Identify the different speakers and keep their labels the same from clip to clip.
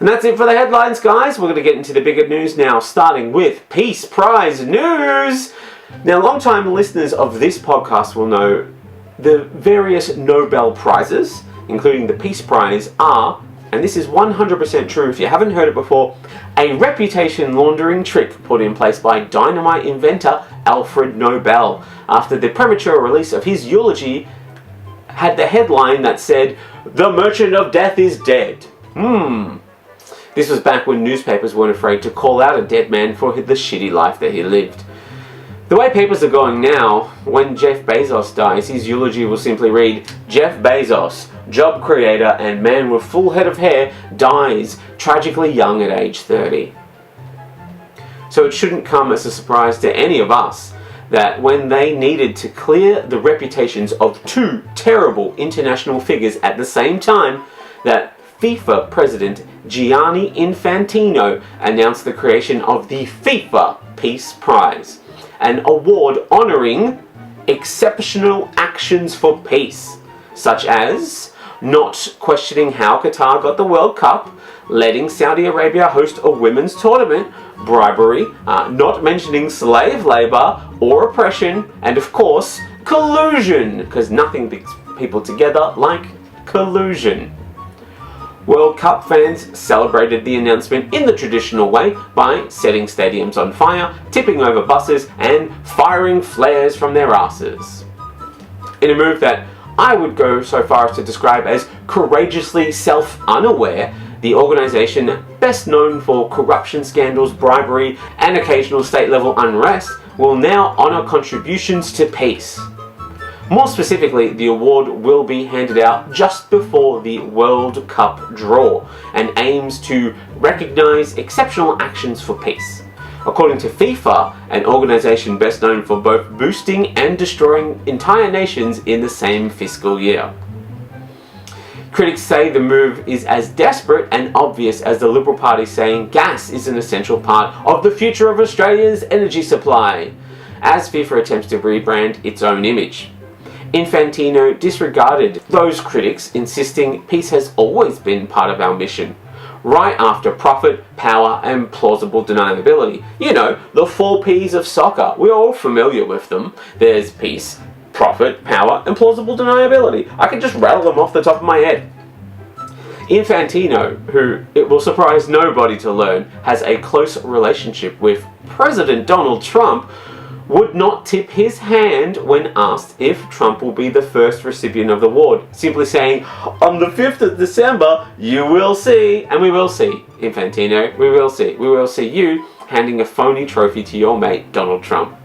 Speaker 1: And that's it for the headlines, guys. We're going to get into the bigger news now, starting with Peace Prize news. Now, long-time listeners of this podcast will know the various Nobel Prizes, including the Peace Prize, are, and this is 100% true if you haven't heard it before, a reputation laundering trick put in place by dynamite inventor Alfred Nobel after the premature release of his eulogy had the headline that said, "The Merchant of Death is dead." This was back when newspapers weren't afraid to call out a dead man for the shitty life that he lived. The way papers are going now, when Jeff Bezos dies, his eulogy will simply read, "Jeff Bezos, job creator and man with full head of hair, dies tragically young at age 30. So it shouldn't come as a surprise to any of us that when they needed to clear the reputations of two terrible international figures at the same time, that FIFA president Gianni Infantino announced the creation of the FIFA Peace Prize, an award honouring exceptional actions for peace, such as not questioning how Qatar got the World Cup, letting Saudi Arabia host a women's tournament, bribery, not mentioning slave labour or oppression, and of course, collusion, because nothing brings people together like collusion. World Cup fans celebrated the announcement in the traditional way by setting stadiums on fire, tipping over buses, and firing flares from their asses. In a move that I would go so far as to describe as courageously self-unaware, the organisation, best known for corruption scandals, bribery, and occasional state-level unrest, will now honour contributions to peace. More specifically, the award will be handed out just before the World Cup draw and aims to recognise exceptional actions for peace. According to FIFA, an organisation best known for both boosting and destroying entire nations in the same fiscal year. Critics say the move is as desperate and obvious as the Liberal Party saying gas is an essential part of the future of Australia's energy supply, as FIFA attempts to rebrand its own image. Infantino disregarded those critics, insisting peace has always been part of our mission, right after profit, power, and plausible deniability. You know, the 4 Ps of soccer. We're all familiar with them. There's peace, profit, power, and plausible deniability. I can just rattle them off the top of my head. Infantino, who it will surprise nobody to learn has a close relationship with President Donald Trump, would not tip his hand when asked if Trump will be the first recipient of the award, simply saying, "On the 5th of December, you will see," and we will see, Infantino, we will see you handing a phony trophy to your mate, Donald Trump.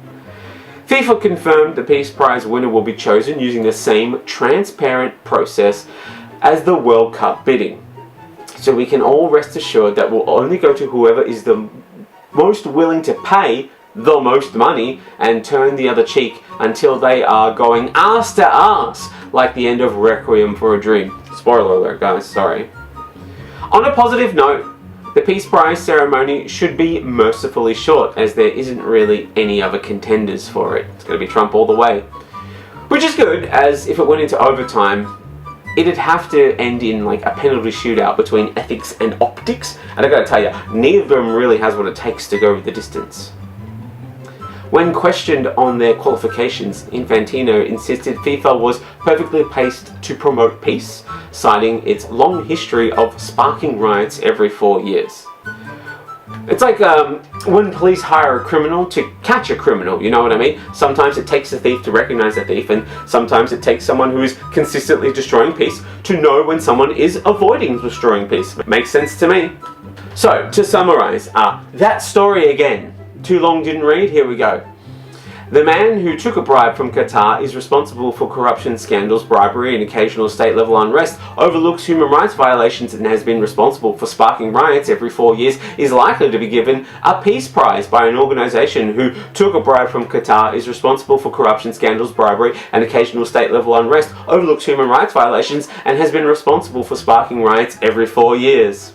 Speaker 1: FIFA confirmed the Peace Prize winner will be chosen using the same transparent process as the World Cup bidding. So we can all rest assured that we'll only go to whoever is the most willing to pay the most money and turn the other cheek until they are going arse to arse, like the end of Requiem for a Dream. Spoiler alert, guys, sorry. On a positive note, the Peace Prize ceremony should be mercifully short, as there isn't really any other contenders for it. It's going to be Trump all the way. Which is good, as if it went into overtime, it'd have to end in like a penalty shootout between ethics and optics, and I gotta tell you, neither of them really has what it takes to go the distance. When questioned on their qualifications, Infantino insisted FIFA was perfectly placed to promote peace, citing its long history of sparking riots every 4 years. It's like when police hire a criminal to catch a criminal, you know what I mean? Sometimes it takes a thief to recognize a thief, and sometimes it takes someone who is consistently destroying peace to know when someone is avoiding destroying peace. Makes sense to me. So, to summarize, that story again. Too long didn't read? Here we go. The man who took a bribe from Qatar is responsible for corruption scandals, bribery, and occasional state-level unrest, overlooks human rights violations, and has been responsible for sparking riots every 4 years, is likely to be given a peace prize by an organisation who took a bribe from Qatar, is responsible for corruption scandals, bribery, and occasional state-level unrest, overlooks human rights violations, and has been responsible for sparking riots every 4 years.